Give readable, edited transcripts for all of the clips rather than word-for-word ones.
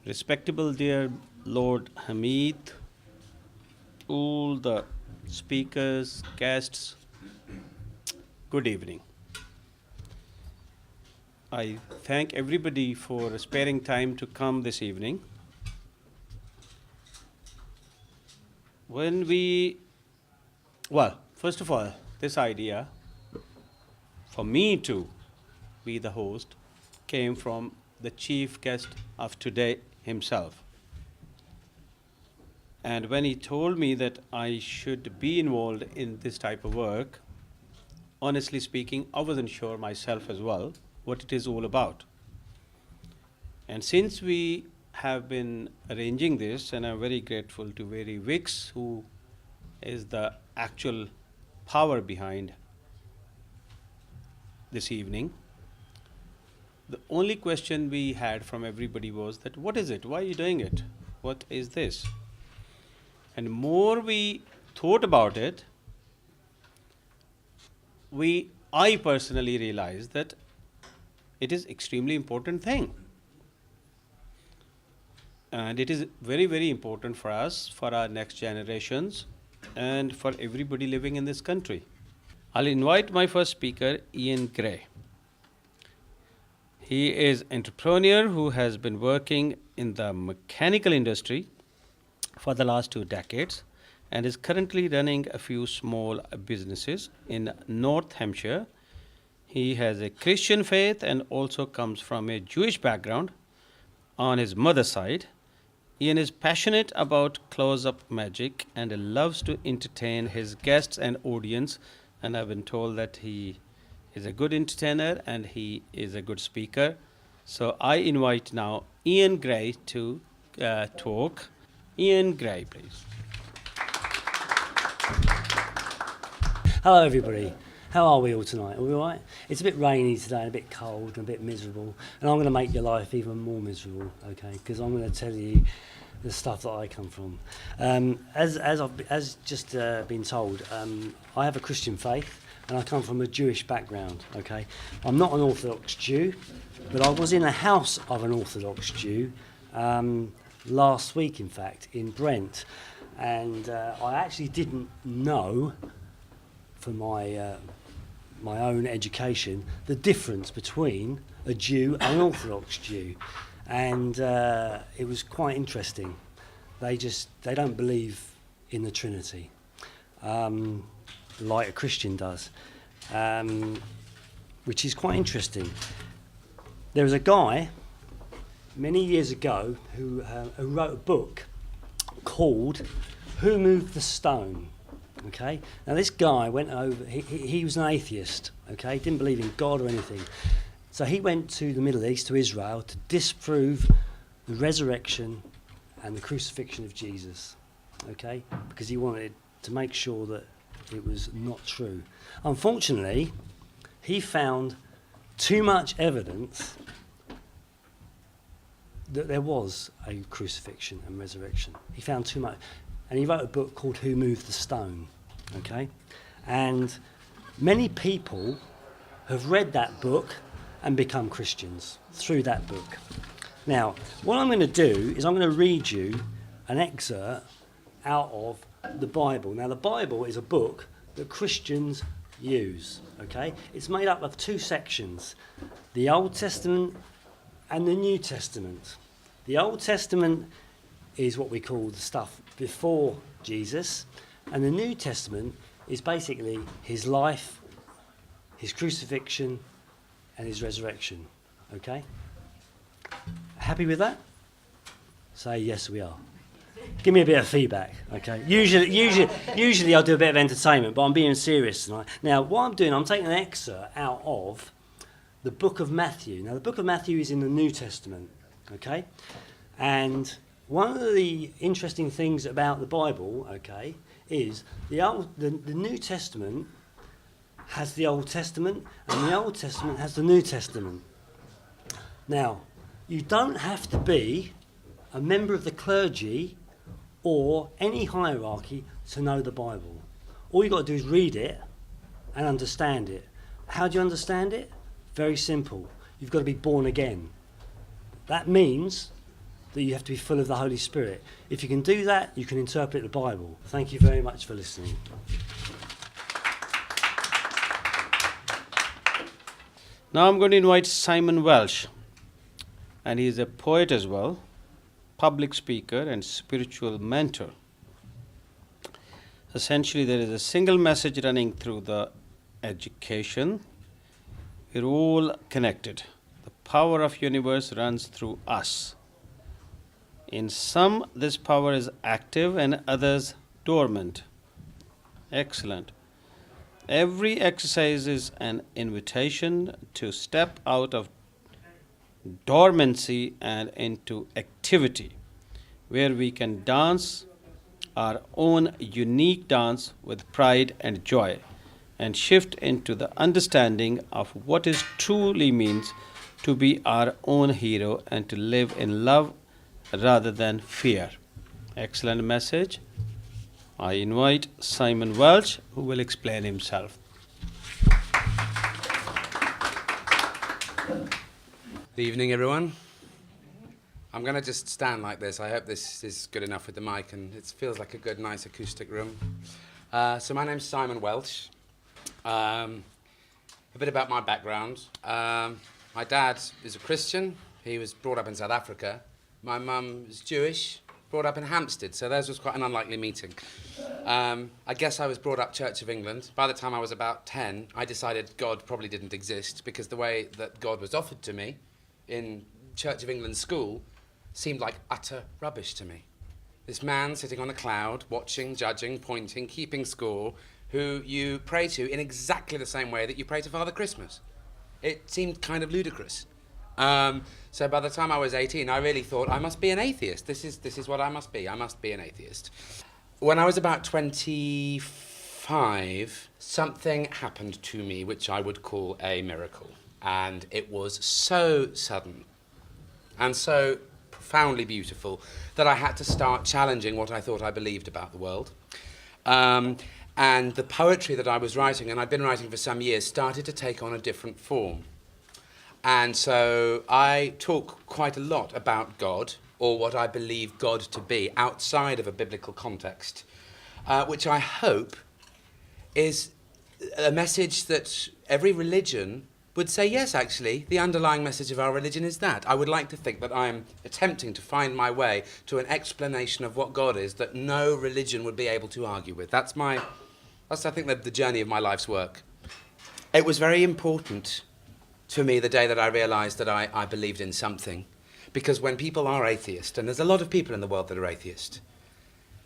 Respectable dear Lord Hamid, all the speakers, guests, good evening. I thank everybody for sparing time to come this evening. First of all, this idea for me to be the host came from the chief guest of today himself. And when he told me that I should be involved in this type of work, honestly speaking, I wasn't sure myself as well what it is all about. And since we have been arranging this, and I'm very grateful to Very Wicks, who is the actual power behind this evening, the only question we had from everybody was that, what is it? Why are you doing it? What is this? And more we thought about it, I personally realized that it is extremely important thing. And it is very, very important for us, for our next generations, and for everybody living in this country. I'll invite my first speaker, Ian Gray. He is an entrepreneur who has been working in the mechanical industry for the last 2 decades and is currently running a few small businesses in North Hampshire. He has a Christian faith and also comes from a Jewish background on his mother's side. Ian is passionate about close-up magic and loves to entertain his guests and audience, and I've been told that he is a good entertainer and he is a good speaker. So I invite now Ian Gray to talk. Ian Gray, please. Hello everybody, how are we all tonight? Are we alright? It's a bit rainy today, and a bit cold and a bit miserable, and I'm going to make your life even more miserable, okay, because I'm going to tell you the stuff that I come from. As just been told, I have a Christian faith and I come from a Jewish background, okay. I'm not an Orthodox Jew, but I was in a house of an Orthodox Jew last week, in fact, in Brent, and I actually didn't know, for my own education, the difference between a Jew and an Orthodox Jew, and it was quite interesting. They don't believe in the Trinity like a Christian does, which is quite interesting. There was a guy many years ago who wrote a book called "Who Moved the Stone?" Okay. Now this guy went over. He was an atheist. Okay. Didn't believe in God or anything. So he went to the Middle East, to Israel, to disprove the resurrection and the crucifixion of Jesus. Okay. Because he wanted to make sure that it was not true. Unfortunately, he found too much evidence that there was a crucifixion and resurrection. He found too much. And he wrote a book called Who Moved the Stone, okay? And many people have read that book and become Christians through that book. Now, what I'm going to do is I'm going to read you an excerpt out of the Bible. Now, the Bible is a book that Christians use, okay? It's made up of 2 sections, the Old Testament and the New Testament. The Old Testament is what we call the stuff before Jesus, and the New Testament is basically his life, his crucifixion, and his resurrection. Okay? Happy with that? Say yes, we are. Give me a bit of feedback. Okay. Usually I'll do a bit of entertainment, but I'm being serious tonight. Now, what I'm doing, I'm taking an excerpt out of the book of Matthew. Now, the book of Matthew is in the New Testament. Okay, and one of the interesting things about the Bible, okay, is the New Testament has the Old Testament, and the Old Testament has the New Testament. Now, you don't have to be a member of the clergy or any hierarchy to know the Bible. All you've got to do is read it and understand it. How do you understand it? Very simple. You've got to be born again. That means that you have to be full of the Holy Spirit. If you can do that, you can interpret the Bible. Thank you very much for listening. Now I'm going to invite Simon Welsh, and he is a poet as well, public speaker and spiritual mentor. Essentially, there is a single message running through the education. We're all connected. The power of universe runs through us. In some, this power is active and others dormant. Excellent. Every exercise is an invitation to step out of dormancy and into activity, where we can dance our own unique dance with pride and joy, and shift into the understanding of what it truly means to be our own hero and to live in love rather than fear. Excellent message. I invite Simon Welsh, who will explain himself. Good evening, everyone. I'm going to just stand like this. I hope this is good enough with the mic, and it feels like a good, nice acoustic room. So my name's Simon Welsh. A bit about my background. My dad is a Christian. He was brought up in South Africa. My mum is Jewish, brought up in Hampstead, so theirs was quite an unlikely meeting. I guess I was brought up Church of England. By the time I was about 10, I decided God probably didn't exist, because the way that God was offered to me in Church of England school seemed like utter rubbish to me. This man sitting on a cloud, watching, judging, pointing, keeping score, who you pray to in exactly the same way that you pray to Father Christmas. It seemed kind of ludicrous. So by the time I was 18, I really thought, I must be an atheist. This is what I must be. I must be an atheist. When I was about 25, something happened to me which I would call a miracle. And it was so sudden and so profoundly beautiful that I had to start challenging what I thought I believed about the world. And the poetry that I was writing, and I'd been writing for some years, started to take on a different form. And so I talk quite a lot about God, or what I believe God to be, outside of a biblical context, which I hope is a message that every religion would say, yes, actually, the underlying message of our religion is that. I would like to think that I'm attempting to find my way to an explanation of what God is that no religion would be able to argue with. That's I think, the journey of my life's work. It was very important to me the day that I realised that I believed in something. Because when people are atheist, and there's a lot of people in the world that are atheist,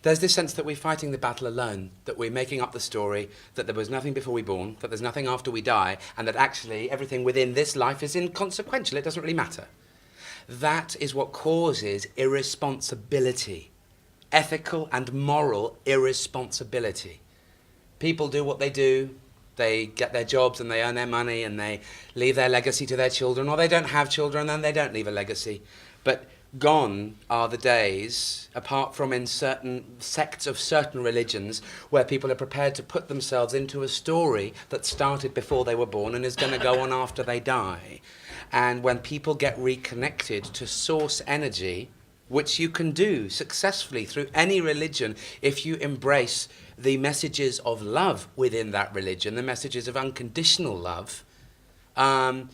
there's this sense that we're fighting the battle alone, that we're making up the story, that there was nothing before we were born, that there's nothing after we die, and that actually everything within this life is inconsequential, it doesn't really matter. That is what causes irresponsibility, ethical and moral irresponsibility. People do what they do. They get their jobs and they earn their money and they leave their legacy to their children, or they don't have children and they don't leave a legacy. But gone are the days, apart from in certain sects of certain religions, where people are prepared to put themselves into a story that started before they were born and is going to go on after they die. And when people get reconnected to source energy, which you can do successfully through any religion if you embrace the messages of love within that religion, the messages of unconditional love. And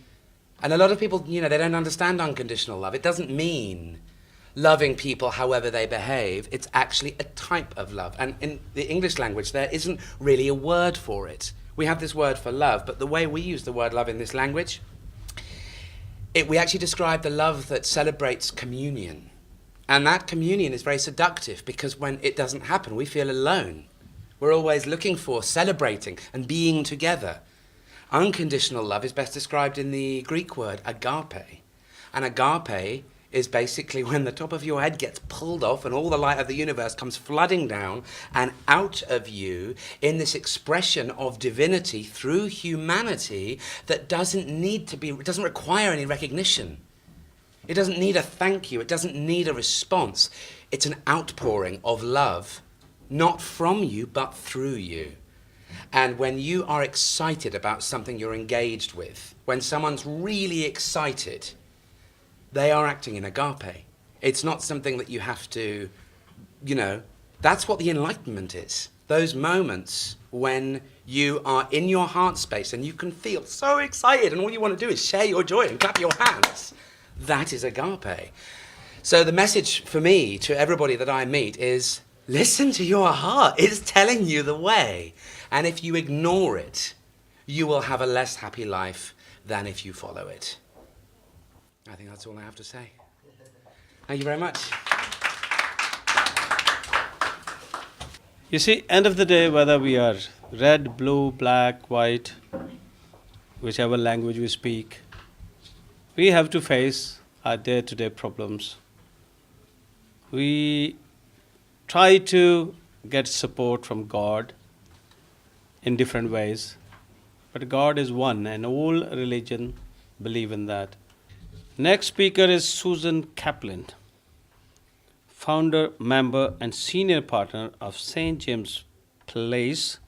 a lot of people, they don't understand unconditional love. It doesn't mean loving people however they behave. It's actually a type of love. And in the English language, there isn't really a word for it. We have this word for love, but the way we use the word love in this language, we actually describe the love that celebrates communion. And that communion is very seductive, because when it doesn't happen, we feel alone. We're always looking for, celebrating, and being together. Unconditional love is best described in the Greek word agape. And agape is basically when the top of your head gets pulled off and all the light of the universe comes flooding down and out of you in this expression of divinity through humanity that doesn't require any recognition. It doesn't need a thank you. It doesn't need a response. It's an outpouring of love, not from you, but through you. And when you are excited about something you're engaged with, when someone's really excited, they are acting in agape, It's not something that you have to, that's what the enlightenment is. Those moments when you are in your heart space and you can feel so excited and all you want to do is share your joy and clap your hands. That is agape. So the message for me to everybody that I meet is listen to your heart. It's telling you the way. And if you ignore it, you will have a less happy life than if you follow it. I think that's all I have to say. Thank you very much. You see, end of the day, whether we are red, blue, black, white, whichever language we speak, we have to face our day-to-day problems. We try to get support from God in different ways, but God is one, and all religion believe in that. Next speaker is Susan Kaplan, founder, member, and senior partner of St. James Place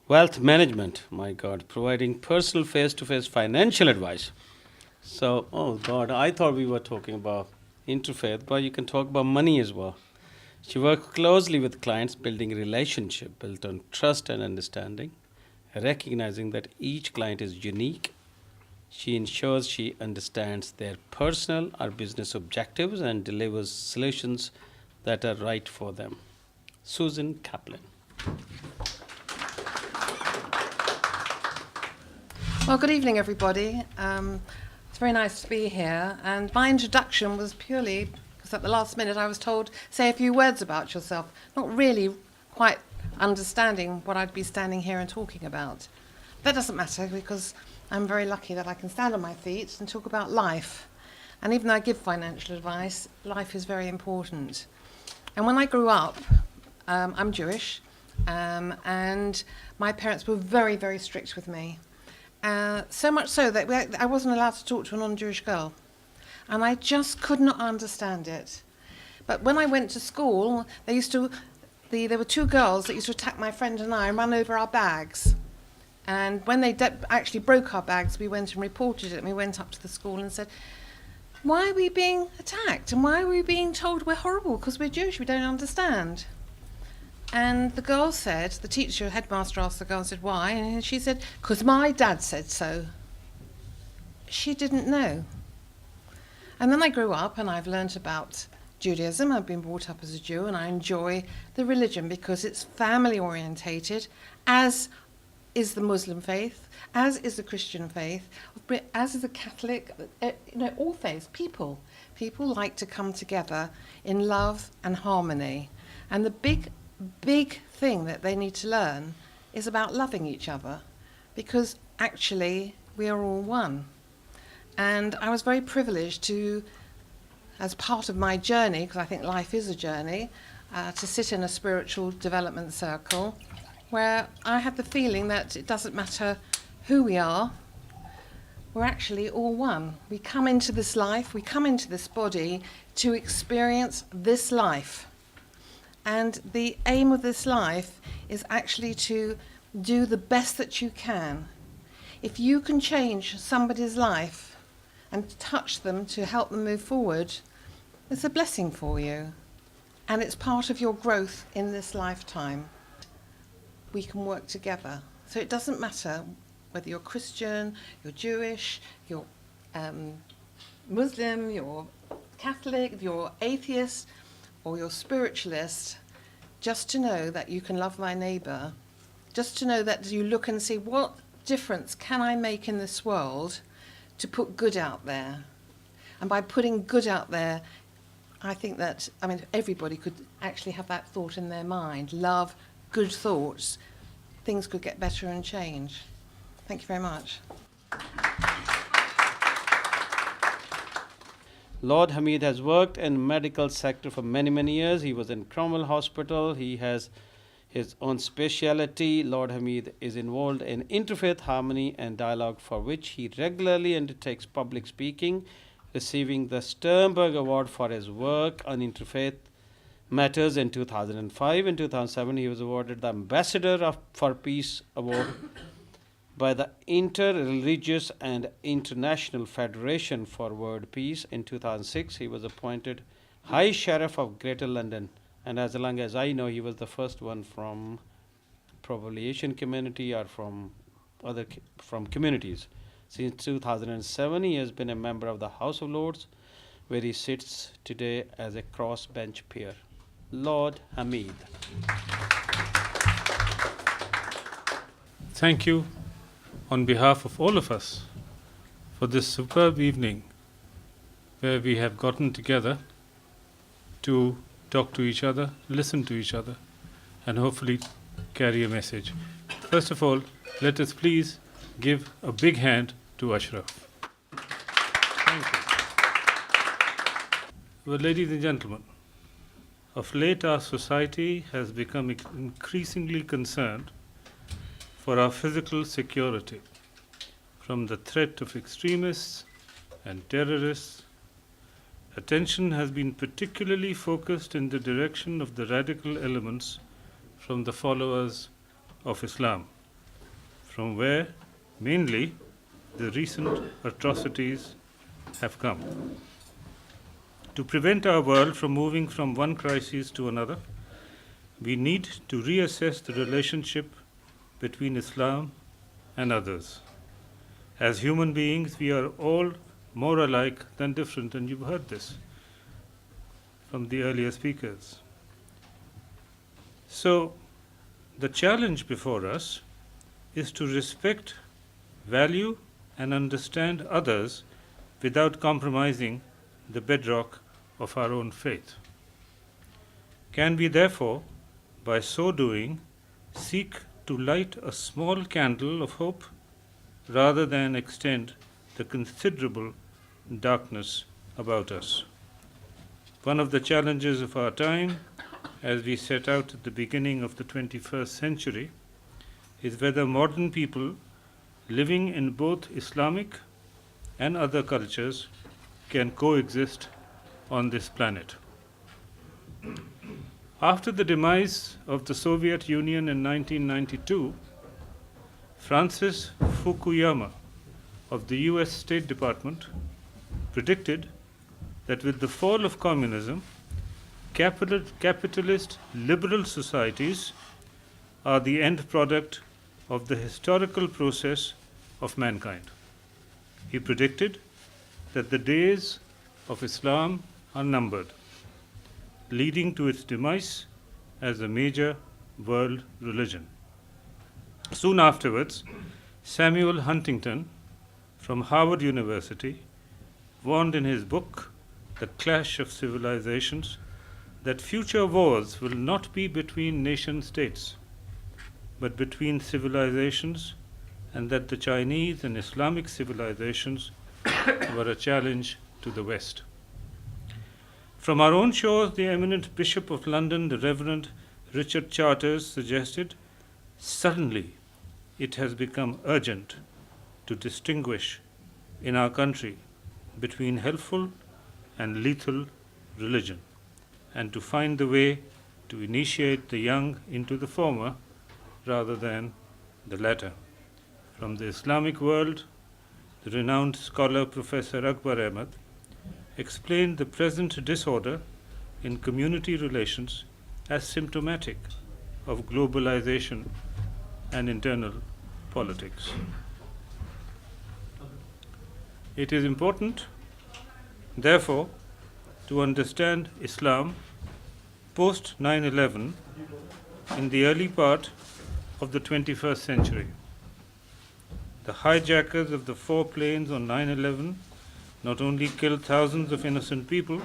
Wealth Management. My God, providing personal face-to-face financial advice. So, oh God, I thought we were talking about interfaith, but you can talk about money as well. She works closely with clients, building a relationship built on trust and understanding, recognizing that each client is unique. She ensures she understands their personal or business objectives and delivers solutions that are right for them. Susan Kaplan. Well, good evening, everybody. It's very nice to be here. And my introduction was purely because at the last minute I was told, say a few words about yourself, not really quite understanding what I'd be standing here and talking about. That doesn't matter because I'm very lucky that I can stand on my feet and talk about life. And even though I give financial advice, life is very important. And when I grew up, I'm Jewish, and my parents were very, very strict with me. So much so that I wasn't allowed to talk to a non-Jewish girl. And I just could not understand it. But when I went to school, there were two girls that used to attack my friend and I and run over our bags. And when they actually broke our bags, we went and reported it, and we went up to the school and said, why are we being attacked? And why are we being told we're horrible? Because we're Jewish, we don't understand. And the girl said, the teacher, headmaster asked the girl and said, why? And she said, because my dad said so. She didn't know. And then I grew up and I've learnt about Judaism. I've been brought up as a Jew and I enjoy the religion because it's family orientated, as is the Muslim faith, as is the Christian faith, as is the Catholic, all faiths. People like to come together in love and harmony. And the big thing that they need to learn is about loving each other, because actually we are all one. And I was very privileged to, as part of my journey, because I think life is a journey, to sit in a spiritual development circle where I had the feeling that it doesn't matter who we are, we're actually all one. We come into this life, we come into this body to experience this life. And the aim of this life is actually to do the best that you can. If you can change somebody's life and touch them to help them move forward, it's a blessing for you. And it's part of your growth in this lifetime. We can work together. So it doesn't matter whether you're Christian, you're Jewish, you're Muslim, you're Catholic, you're atheist, or you're spiritualist, just to know that you can love thy neighbour, just to know that you look and see what difference can I make in this world to put good out there. And by putting good out there, I think that, everybody could actually have that thought in their mind, love, good thoughts, things could get better and change. Thank you very much. Lord Hamid has worked in medical sector for many years. He was in Cromwell Hospital. He has his own speciality. Lord Hamid is involved in interfaith harmony and dialogue, for which he regularly undertakes public speaking, receiving the Sternberg Award for his work on interfaith matters in 2005. In 2007, he was awarded the Ambassador for Peace Award by the Inter-Religious and International Federation for World Peace in 2006. He was appointed High Sheriff of Greater London, and as long as I know, he was the first one from probably Asian community or from from communities. Since 2007, he has been a member of the House of Lords, where he sits today as a crossbench peer. Lord Hamid. Thank you on behalf of all of us for this superb evening where we have gotten together to talk to each other, listen to each other, and hopefully carry a message. First of all, let us please give a big hand to Ashraf. Thank you. Well, ladies and gentlemen, of late our society has become increasingly concerned for our physical security from the threat of extremists and terrorists. Attention has been particularly focused in the direction of the radical elements from the followers of Islam, from where mainly the recent atrocities have come. To prevent our world from moving from one crisis to another, we need to reassess the relationship between Islam and others. As human beings, we are all more alike than different, and you've heard this from the earlier speakers. So, the challenge before us is to respect, value, and understand others without compromising the bedrock of our own faith. Can we therefore, by so doing, seek to light a small candle of hope rather than extend the considerable darkness about us? One of the challenges of our time, as we set out at the beginning of the 21st century, is whether modern people living in both Islamic and other cultures can coexist on this planet. After the demise of the Soviet Union in 1992, Francis Fukuyama of the US State Department predicted that with the fall of communism, capitalist liberal societies are the end product of the historical process of mankind. He predicted that the days of Islam are numbered, leading to its demise as a major world religion. Soon afterwards, Samuel Huntington from Harvard University warned in his book, The Clash of Civilizations, that future wars will not be between nation states, but between civilizations, and that the Chinese and Islamic civilizations were a challenge to the West. From our own shores, the eminent Bishop of London, the Reverend Richard Charters, suggested, suddenly it has become urgent to distinguish in our country between helpful and lethal religion, and to find the way to initiate the young into the former rather than the latter. From the Islamic world, the renowned scholar Professor Akbar Ahmed explained the present disorder in community relations as symptomatic of globalization and internal politics. It is important, therefore, to understand Islam post 9/11 in the early part of the 21st century. The hijackers of the 4 planes on 9/11 not only killed thousands of innocent people,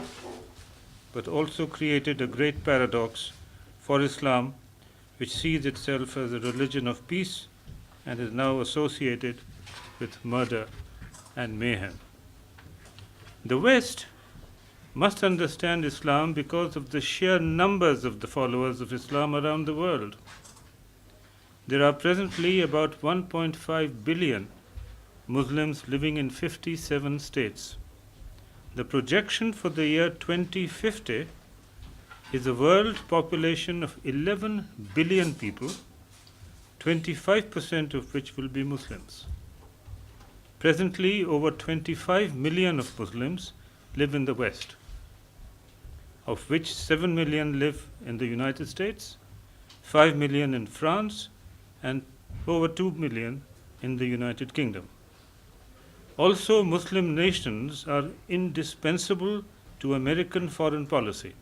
but also created a great paradox for Islam, which sees itself as a religion of peace and is now associated with murder and mayhem. The West must understand Islam because of the sheer numbers of the followers of Islam around the world. There are presently about 1.5 billion Muslims living in 57 states. The projection for the year 2050 is a world population of 11 billion people, 25% of which will be Muslims. Presently, over 25 million of Muslims live in the West, of which 7 million live in the United States, 5 million in France, and over 2 million in the United Kingdom. Also, Muslim nations are indispensable to American foreign policy.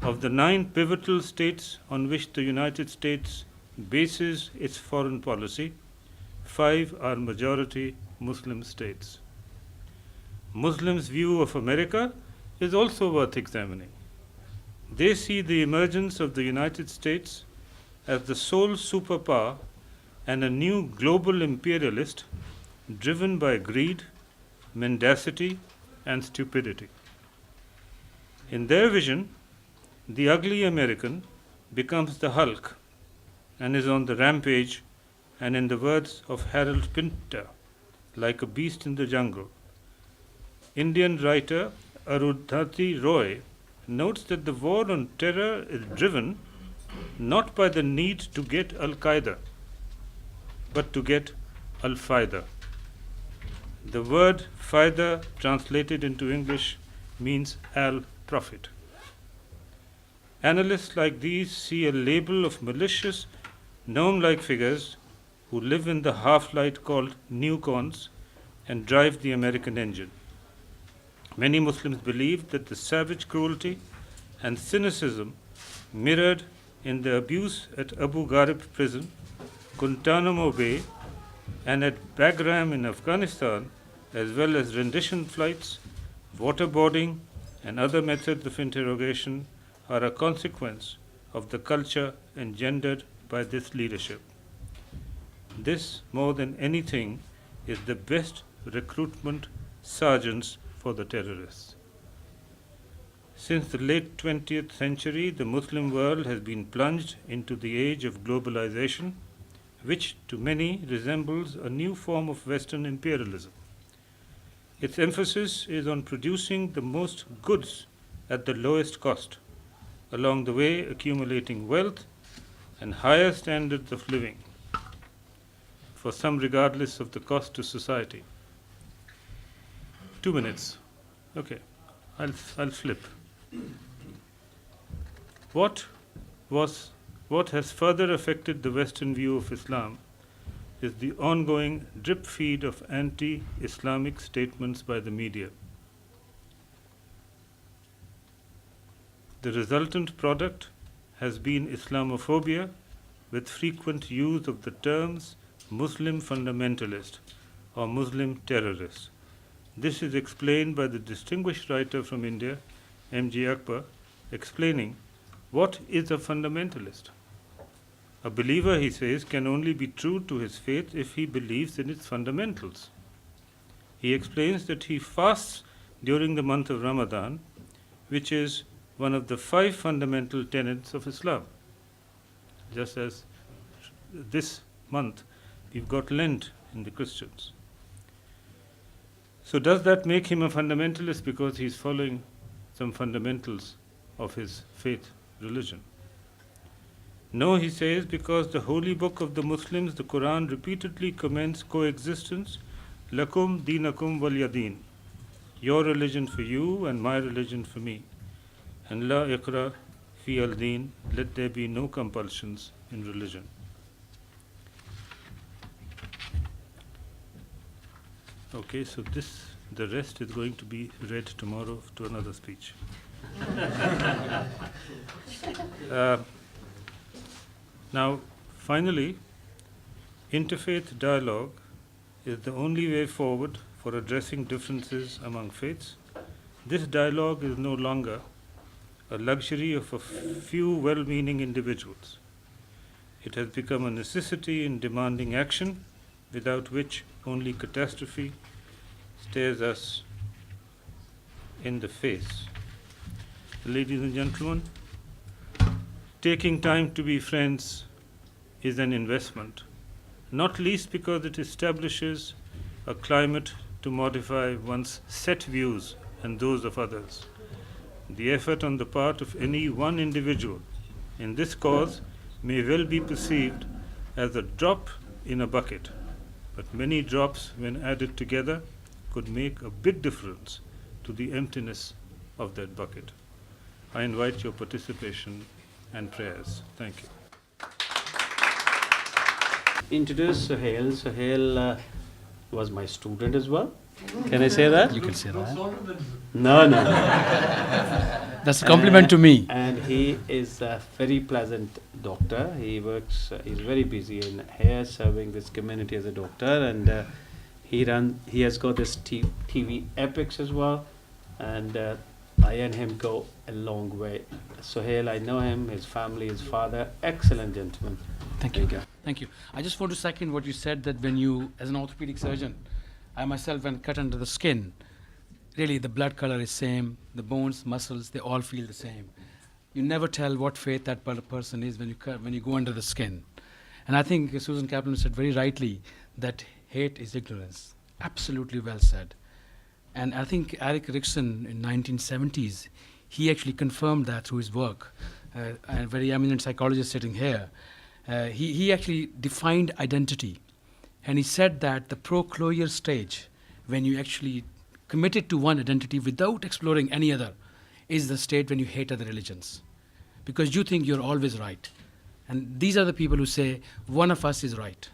Of the 9 pivotal states on which the United States bases its foreign policy, 5 are majority Muslim states. Muslims' view of America is also worth examining. They see the emergence of the United States as the sole superpower and a new global imperialist driven by greed, mendacity, and stupidity. In their vision, the ugly American becomes the Hulk and is on the rampage, and in the words of Harold Pinter, like a beast in the jungle. Indian writer Arundhati Roy notes that the war on terror is driven not by the need to get Al-Qaeda, but to get Al-Faida. The word Faida, translated into English, means al-Prophet. Analysts like these see a label of malicious, gnome-like figures who live in the half-light called neocons and drive the American engine. Many Muslims believe that the savage cruelty and cynicism mirrored in the abuse at Abu Ghraib prison, Guantanamo Bay, and at Bagram in Afghanistan, as well as rendition flights, waterboarding, and other methods of interrogation, are a consequence of the culture engendered by this leadership. This, more than anything, is the best recruitment sergeants for the terrorists. Since the late 20th century, the Muslim world has been plunged into the age of globalization, which to many resembles a new form of Western imperialism. Its emphasis is on producing the most goods at the lowest cost, along the way accumulating wealth and higher standards of living, for some regardless of the cost to society. 2 minutes. Okay, I'll flip. What has further affected the Western view of Islam is the ongoing drip feed of anti-Islamic statements by the media. The resultant product has been Islamophobia, with frequent use of the terms Muslim fundamentalist or Muslim terrorist. This is explained by the distinguished writer from India, M.J. Akbar, explaining what is a fundamentalist. A believer, he says, can only be true to his faith if he believes in its fundamentals. He explains that he fasts during the month of Ramadan, which is one of the 5 fundamental tenets of Islam. Just as this month we've got Lent in the Christians. So does that make him a fundamentalist because he's following some fundamentals of his faith religion? No, he says, because the holy book of the Muslims, the Quran, repeatedly commends coexistence, lakum dinakum walyadin, your religion for you and my religion for me. And la iqra fi al-din, let there be no compulsions in religion. Okay, so the rest is going to be read tomorrow to another speech. Now, finally, interfaith dialogue is the only way forward for addressing differences among faiths. This dialogue is no longer a luxury of a few well-meaning individuals. It has become a necessity in demanding action, without which only catastrophe stares us in the face. Ladies and gentlemen, taking time to be friends is an investment, not least because it establishes a climate to modify one's set views and those of others. The effort on the part of any one individual in this cause may well be perceived as a drop in a bucket, but many drops, when added together, could make a big difference to the emptiness of that bucket. I invite your participation and prayers. Thank you. Introduce Sohail. Sohail was my student as well. Can I say that? You can say that. No. That's a compliment to me. And he is a very pleasant doctor. He works, he's very busy in here serving this community as a doctor, and he has got this TVapex as well, and I and him go a long way. Sohail, I know him, his family, his father, excellent gentleman. Thank you. Thank you. I just want to second what you said, that when you, as an orthopedic surgeon, I myself, when cut under the skin, really the blood color is same, the bones, muscles, they all feel the same. You never tell what faith that person is when you go under the skin. And I think Susan Kaplan said very rightly that hate is ignorance. Absolutely well said. And I think Eric Rickson in 1970s, he actually confirmed that through his work. A very eminent psychologist sitting here. He actually defined identity. And he said that the pro-closure stage, when you actually committed to one identity without exploring any other, is the state when you hate other religions. Because you think you're always right. And these are the people who say, one of us is right.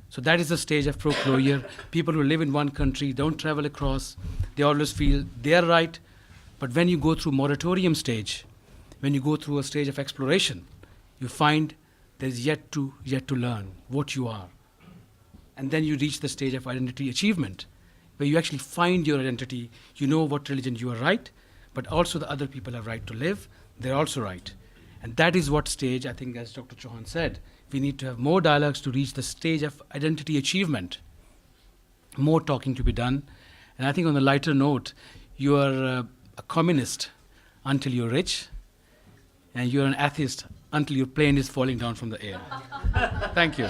So that is the stage of pro-closure. People who live in one country, don't travel across, they always feel they're right. But when you go through moratorium stage, when you go through a stage of exploration, you find there's yet to learn what you are. And then you reach the stage of identity achievement, where you actually find your identity, you know what religion you are right, but also the other people have right to live, they're also right. And that is what stage, I think as Dr. Chauhan said, we need to have more dialogues to reach the stage of identity achievement, more talking to be done. And I think on a lighter note, you are a communist until you're rich, and you're an atheist until your plane is falling down from the air. Thank you.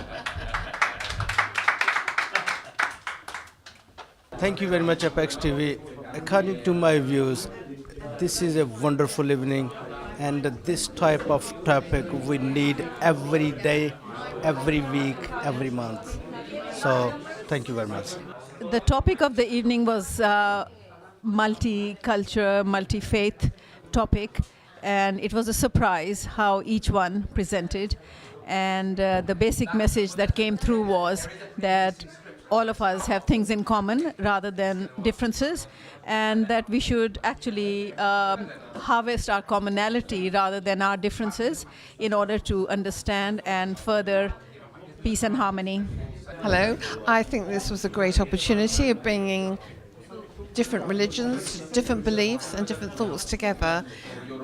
Thank you very much, Apex TV. According to my views, this is a wonderful evening, and this type of topic we need every day, every week, every month. So, thank you very much. The topic of the evening was multicultural, multi-faith topic, and it was a surprise how each one presented. And the basic message that came through was that all of us have things in common rather than differences, and that we should actually harvest our commonality rather than our differences in order to understand and further peace and harmony. Hello. I think this was a great opportunity of bringing different religions, different beliefs and different thoughts together.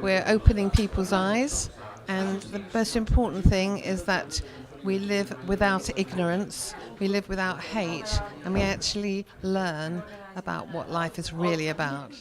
We're opening people's eyes, and the most important thing is that we live without ignorance, we live without hate, and we actually learn about what life is really about.